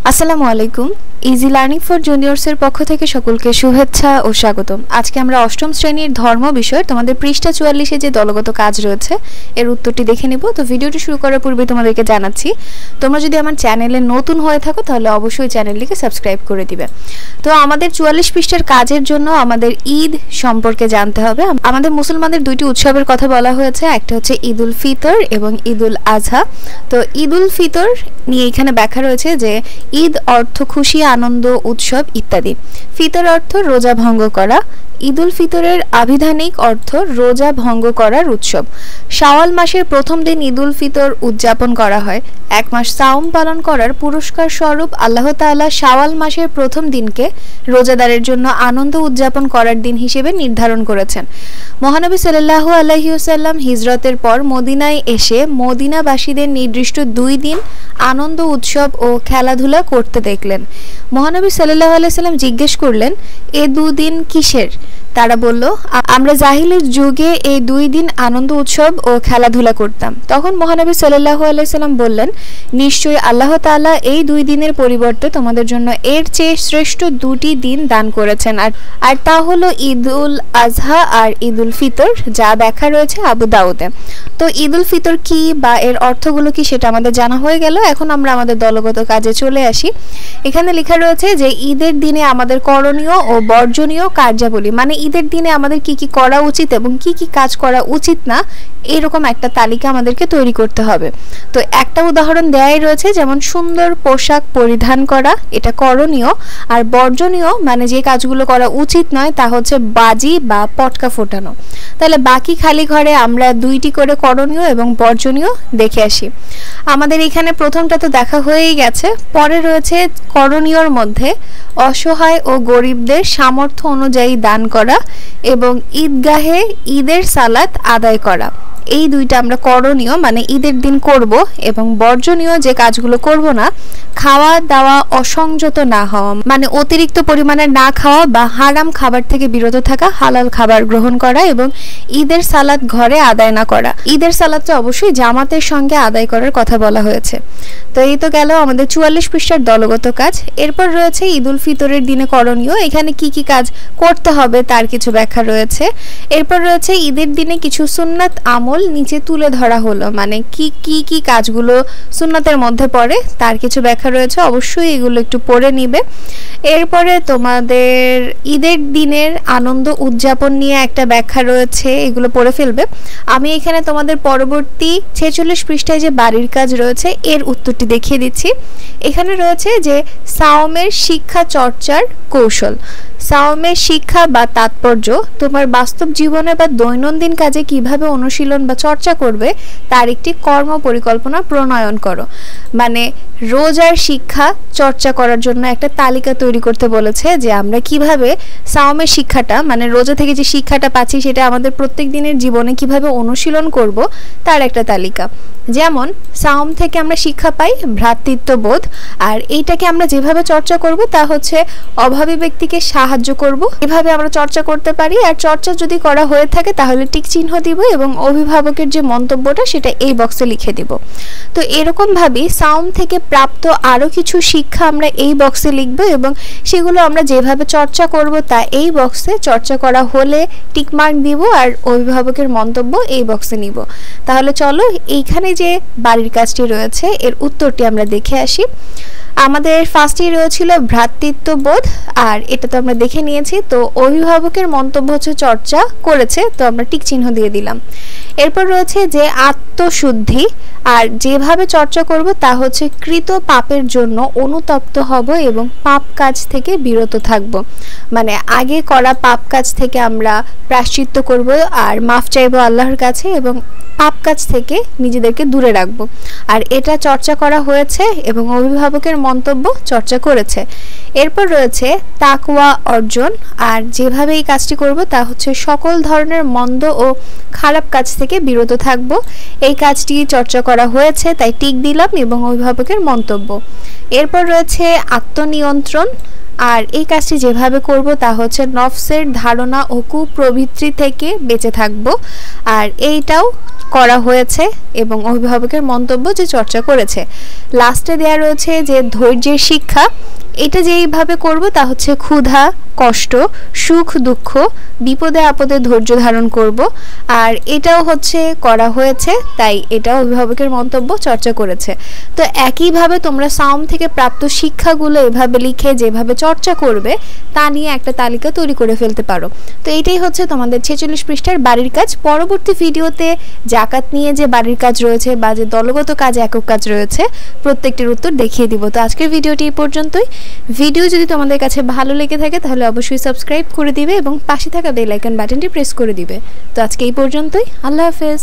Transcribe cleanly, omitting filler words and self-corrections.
আসসালামু আলাইকুম। Easy learning for জুনিয়র্সের পক্ষ থেকে সকলকে শুভেচ্ছা ও স্বাগতম। আজকে আমরা অষ্টম শ্রেণীর ধর্ম বিষয়ের তোমাদের পৃষ্ঠা ৪৪-এ যে দলগত কাজ রয়েছে এর উত্তরটি দেখে নিব। তো ভিডিওটি শুরু করার পূর্বে তোমাদেরকে জানাচ্ছি, তোমরা যদি আমার চ্যানেলে নতুন হয়ে থাকো তাহলে অবশ্যই চ্যানেলটিকে সাবস্ক্রাইব করে দিবে। তো আমাদের ৪৪ পৃষ্ঠার কাজের জন্য আমাদের ঈদ সম্পর্কে জানতে হবে। আমাদের মুসলমানদের দুইটি উৎসবের কথা বলা হয়েছে, একটা হচ্ছে ঈদ উল ফিতর এবং ঈদ উল আজহা। তো ঈদ উল ফিতর নিয়ে এখানে ব্যাখ্যা রয়েছে যে ঈদ অর্থ খুশি, আনন্দ, উৎসব ইত্যাদি। ফিতর অর্থ রোজা ভঙ্গ করা। ঈদ উল ফিতরের আবিধানিক অর্থ রোজা ভঙ্গ করার উৎসব। শাওয়াল মাসের প্রথম দিন ঈদ উল ফিতর উদযাপন করা হয়। এক মাস সাওম পালন করার পুরস্কার স্বরূপ আল্লাহ তাআলা শাওয়াল মাসের প্রথম দিনকে রোজাদারের জন্য আনন্দ উদযাপন করার দিন হিসেবে নির্ধারণ করেছেন। মহানবী সাল্লাল্লাহু আলাইহি ওয়াসাল্লাম হিজরতের পর মদিনায় এসে মদিনাবাসীদের নির্দিষ্ট 2 দিন আনন্দ উৎসব ও খেলাধুলা করতে দেখলেন। মহানবী সাল্লাল্লাহু আলাইহি ওয়াসাল্লাম জিজ্ঞেস করলেন, এ 2 দিন কিসের? তারা বলল, আমরা জাহিলির যুগে এই 2 দিন আনন্দ উৎসব ও খেলাধুলা করতাম। তখন মহানবী সাল্লাল্লাহু আলাইহি ওয়াসাল্লাম বললেন, নিশ্চয়ই আল্লাহ তাআলা এই 2 দিনের পরিবর্তে তোমাদের জন্য এর চেয়ে শ্রেষ্ঠ 2টি দিন দান করেছেন, আর তা হলো ঈদ উল আজহা আর ঈদ উল ফিতর, যা ব্যাখ্যা রয়েছে আবু দাউদে। তো ঈদ উল ফিতর কি বা এর অর্থগুলো কি সেটা আমাদের জানা হয়ে গেল। এখন আমরা আমাদের দলগত কাজে চলে আসি। এখানে লেখা রয়েছে যে ঈদের দিনে আমাদের করণীয় ও বর্জনীয় কার্যাবলী, মানে ঈদের দিনে আমাদের কি কি করা উচিত এবং কি কি কাজ করা উচিত না, এরকম একটা তালিকা আমাদেরকে তৈরি করতে হবে। তো একটা উদাহরণ দেয়াই রয়েছে, যেমন সুন্দর পোশাক পরিধান করা, এটা করণীয়। আর বর্জনীয় মানে যে কাজগুলো করা উচিত নয় তা হচ্ছে বাজি বা পটকা ফোটানো। তাহলে বাকি খালি ঘরে আমরা 2টি করে করণীয় এবং বর্জনীয় দেখে আসি। আমাদের এখানে প্রথমটা তো দেখা হয়েই গেছে। পরে রয়েছে করণীয়র মধ্যে অসহায় ও গরিবদের সামর্থ্য অনুযায়ী দান করা এবং ঈদগাহে ঈদের সালাত আদায় করা। এই 2টা আমরা করণীয় মানে ঈদের দিন করব, এবং বর্জনীয় যে কাজগুলো করব না, খাওয়া দাওয়া অসংযত না হওয়া, মানে অতিরিক্ত পরিমাণে না খাওয়া বা হারাম খাবার থেকে বিরত থাকা, হালাল খাবার গ্রহণ করা এবং ঈদের সালাত ঘরে আদায় না করা। ঈদের সালাতটা অবশ্যই জামাতের সঙ্গে আদায় করার কথা বলা হয়েছে। তো এই তো গেল আমাদের 44 পৃষ্ঠার দলগত কাজ। এরপর রয়েছে ঈদ উল ফিতরের দিনে করণীয়, এখানে কি কি কাজ করতে হবে তার কিছু ব্যাখ্যা রয়েছে। এরপর রয়েছে ঈদের দিনে কিছু সুন্নাত আমল নিচে তুলে ধরা হলো, মানে কি কি কি কাজগুলো সুন্নাতের মধ্যে পড়ে তার কিছু ব্যাখ্যা রয়েছে, অবশ্যই এগুলো একটু পড়ে নিবে। এরপরে তোমাদের ঈদের দিনের আনন্দ উদযাপন নিয়ে একটা ব্যাখ্যা রয়েছে, এগুলো পড়ে ফেলবে। আমি এখানে তোমাদের পরবর্তী 46 পৃষ্ঠায় যে বাড়ির কাজ রয়েছে এর উত্তরটি দেখিয়ে দিচ্ছি। এখানে রয়েছে যে সাওমের শিক্ষা চর্চার কৌশল। সাওমের শিক্ষা বা তাৎপর্য তোমার বাস্তব জীবনে বা দৈনন্দিন কাজে কিভাবে অনুশীলন বা চর্চা করবে তার একটি কর্ম পরিকল্পনা প্রণয়ন করো। মানে রোজার শিক্ষা চর্চা করার জন্য একটা তালিকা তৈরি করতে বলেছে, যে আমরা কিভাবে সাওমের শিক্ষাটা, মানে রোজা থেকে যে শিক্ষাটা পাচ্ছি সেটা আমাদের প্রত্যেক দিনের জীবনে কিভাবে অনুশীলন করব তার একটা তালিকা। যেমন সাওম থেকে আমরা শিক্ষা পাই ভ্রাতৃত্ববোধ, আর এইটাকে আমরা যেভাবে চর্চা করব তা হচ্ছে অভাবী ব্যক্তিকে সাহায্য করব, এভাবে আমরা চর্চা করতে পারি। আর চর্চা যদি করা হয়ে থাকে তাহলে টিক চিহ্ন দিব এবং অভিভাবকের যে মন্তব্যটা সেটা এই বক্সে লিখে দিব। তো এরকম ভাবে সাওম থেকে প্রাপ্ত আরো কিছু শিক্ষা আমরা এই বক্সে লিখব এবং সেগুলো আমরা যেভাবে চর্চা করব তা এই বক্সে, চর্চা করা হলে টিক মার্ক দিব আর অভিভাবকের মন্তব্য এই বক্সে নিব। তাহলে চলো এইখানে যে বাড়ির কাজটি রয়েছে এর উত্তরটি আমরা দেখে আসি। আমাদের ফার্স্টেই রয়েছিল ভ্রাতৃত্ববোধ, আর এটা তো আমরা দেখে নিয়েছি। তো অভিভাবকের মন্তব্য হচ্ছে চর্চা করেছে, তো আমরা টিক চিহ্ন দিয়ে দিলাম। এরপর রয়েছে যে আত্মশুদ্ধি, আর যেভাবে চর্চা করব তা হচ্ছে কৃত পাপের জন্য অনুতপ্ত হব এবং পাপ কাজ থেকে বিরত থাকব, মানে আগে করা পাপ কাজ থেকে আমরা প্রায়শ্চিত্ত করব আর মাফ চাইবো আল্লাহর কাছে এবং পাপ কাজ থেকে নিজেদেরকে দূরে রাখবো। আর এটা চর্চা করা হয়েছে এবং অভিভাবকের মন্তব্য চর্চা করেছে। এরপর রয়েছে তাকওয়া অর্জন, আর যেভাবে এই কাজটি করব তা হচ্ছে সকল ধরনের মন্দ ও খারাপ কাজ থেকে বিরত থাকব, এই কাজটি চর্চা করা হয়েছে তাই টিক দিলাম এবং অভিভাবকের মন্তব্য। এরপর রয়েছে আত্মনিয়ন্ত্রণ, আর এই কাজটি যেভাবে করব তা হচ্ছে নফসের ধারণা ও কুপ্রবৃত্তি থেকে বেঁচে থাকব, আর এইটাও করা হয়েছে এবং অভিভাবকের মন্তব্য যে চর্চা করেছে। লাস্টে দেয়া রয়েছে যে ধৈর্যের শিক্ষা, এটা যেইভাবে করব তা হচ্ছে ক্ষুধা, কষ্ট, সুখ, দুঃখ, বিপদে আপদে ধৈর্য ধারণ করব। আর এটাও হচ্ছে করা হয়েছে, তাই এটা অভিভাবকের মন্তব্য চর্চা করেছে। তো একইভাবে তোমরা সাম থেকে প্রাপ্ত শিক্ষাগুলো এভাবে লিখে যেভাবে চর্চা করবে তা নিয়ে একটা তালিকা তৈরি করে ফেলতে পারো। তো এইটাই হচ্ছে তোমাদের 46 পৃষ্ঠার বাড়ির কাজ। পরবর্তী ভিডিওতে জাকাত নিয়ে যে বাড়ির কাজ রয়েছে বা যে দলগত কাজ, একক কাজ রয়েছে, প্রত্যেকটির উত্তর দেখিয়ে দিব। তো আজকের ভিডিওটি এই পর্যন্তই। ভিডিও যদি তোমাদের কাছে ভালো লেগে থাকে তাহলে অবশ্যই সাবস্ক্রাইব করে দিবে এবং পাশে থাকা বেল আইকন বাটনটি প্রেস করে দিবে। তো আজকে এই পর্যন্তই। আল্লাহ হাফেজ।